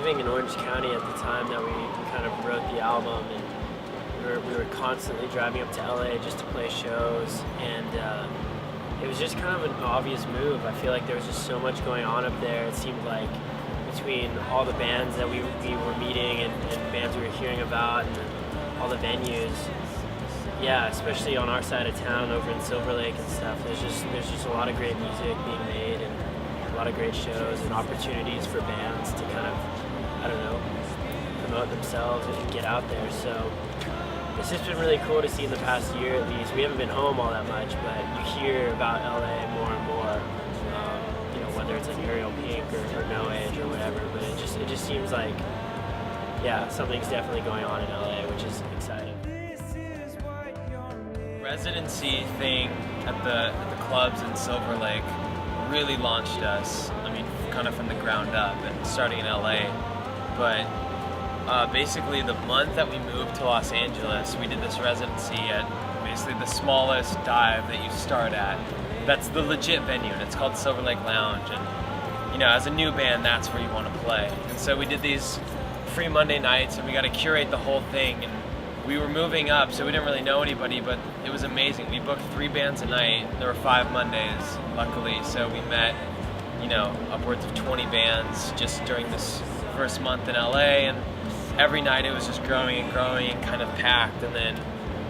living in Orange County at the time that we kind of wrote the album, and we were constantly driving up to LA just to play shows, and it was just kind of an obvious move. I feel like there was just so much going on up there. It seemed like between all the bands that we were meeting and bands we were hearing about and all the venues, yeah, especially on our side of town over in Silver Lake and stuff, there's just a lot of great music being made and a lot of great shows and opportunities for bands to kind of, I don't know, promote themselves and get out there. So it's just been really cool to see in the past year at least. We haven't been home all that much, but you hear about LA more and more, you know, whether it's like Ariel Pink or No Age or whatever, but it just seems like, yeah, something's definitely going on in LA, which is exciting. Residency thing at the clubs in Silver Lake really launched us, I mean, kind of from the ground up and starting in LA. But basically the month that we moved to Los Angeles, we did this residency at basically the smallest dive that you start at. That's the legit venue, and it's called Silver Lake Lounge. And you know, as a new band, that's where you want to play. And so we did these free Monday nights, and we got to curate the whole thing. And we were moving up, so we didn't really know anybody, but it was amazing. We booked 3 bands a night. There were 5 Mondays, luckily, so we met, you know, upwards of 20 bands just during this first month in LA, and every night it was just growing and growing and kind of packed. And then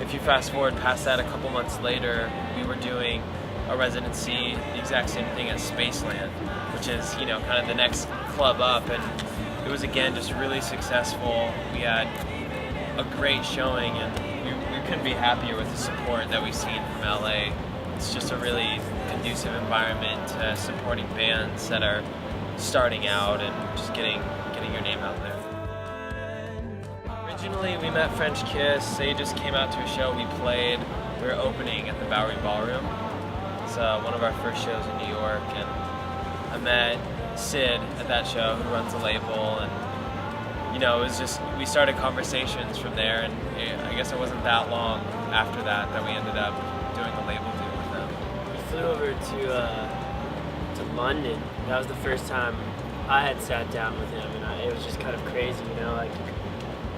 if you fast forward past that, a couple months later, we were doing a residency, the exact same thing as Spaceland, which is, you know, kind of the next club up, and it was again just really successful. We had a great showing, and we couldn't be happier with the support that we've seen from LA. It's just a really conducive environment to supporting bands that are starting out and just getting your name out there. Originally we met French Kiss. They just came out to a show we played. We were opening at the Bowery Ballroom. It's one of our first shows in New York, and I met Sid at that show, who runs the label, and you know, it was just, we started conversations from there, and I guess it wasn't that long after that we ended up doing a label deal with them. We flew over to London. That was the first time I had sat down with him, and it was just kind of crazy, you know, like,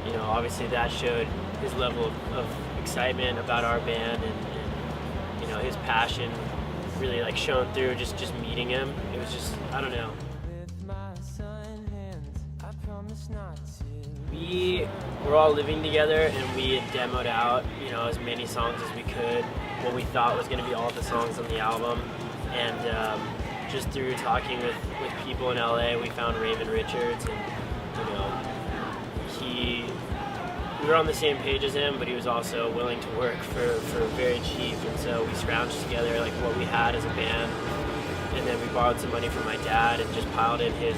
you know, obviously that showed his level of excitement about our band, and you know, his passion really like shone through just meeting him. It was just, I don't know. We were all living together, and we had demoed out, you know, as many songs as we could, what we thought was going to be all the songs on the album. And just through talking with people in LA, we found Raymond Richards, and you know, we were on the same page as him, but he was also willing to work for very cheap, and so we scrounged together like what we had as a band, and then we borrowed some money from my dad and just piled in his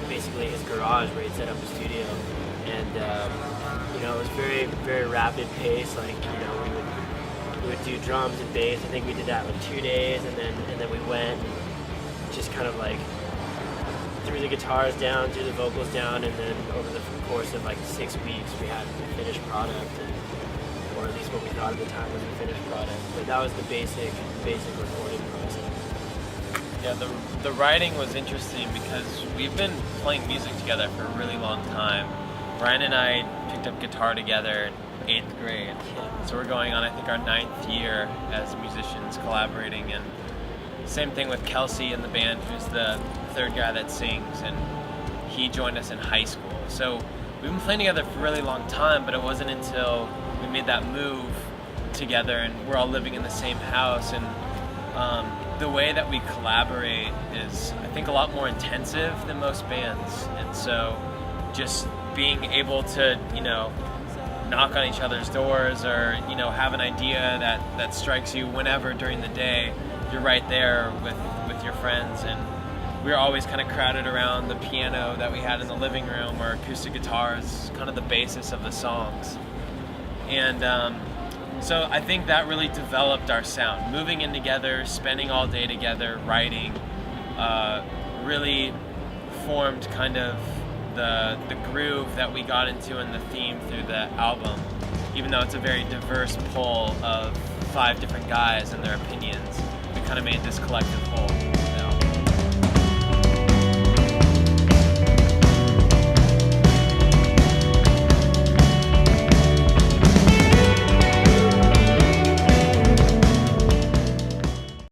basically his garage where he'd set up a studio. And you know, it was very, very rapid pace. Like, you know, we would do drums and bass. I think we did that like 2 days, and then we went and just kind of like threw the guitars down, threw the vocals down, and then over the course of like 6 weeks, we had a finished product, or at least what we thought at the time was a finished product. But that was the basic recording process. Yeah, the writing was interesting because we've been playing music together for a really long time. Brian and I picked up guitar together in 8th grade, so we're going on, I think, our 9th year as musicians collaborating. And same thing with Kelsey in the band, who's the 3rd guy that sings, and he joined us in high school. So we've been playing together for a really long time, but it wasn't until we made that move together and we're all living in the same house. And the way that we collaborate is, I think, a lot more intensive than most bands. And so just being able to, you know, knock on each other's doors, or, you know, have an idea that strikes you whenever during the day, you're right there with your friends. And we were always kind of crowded around the piano that we had in the living room, or acoustic guitars, kind of the basis of the songs. And so I think that really developed our sound. Moving in together, spending all day together, writing, really formed kind of the groove that we got into and the theme through the album. Even though it's a very diverse pool of 5 different guys and their opinions, we kind of made this collective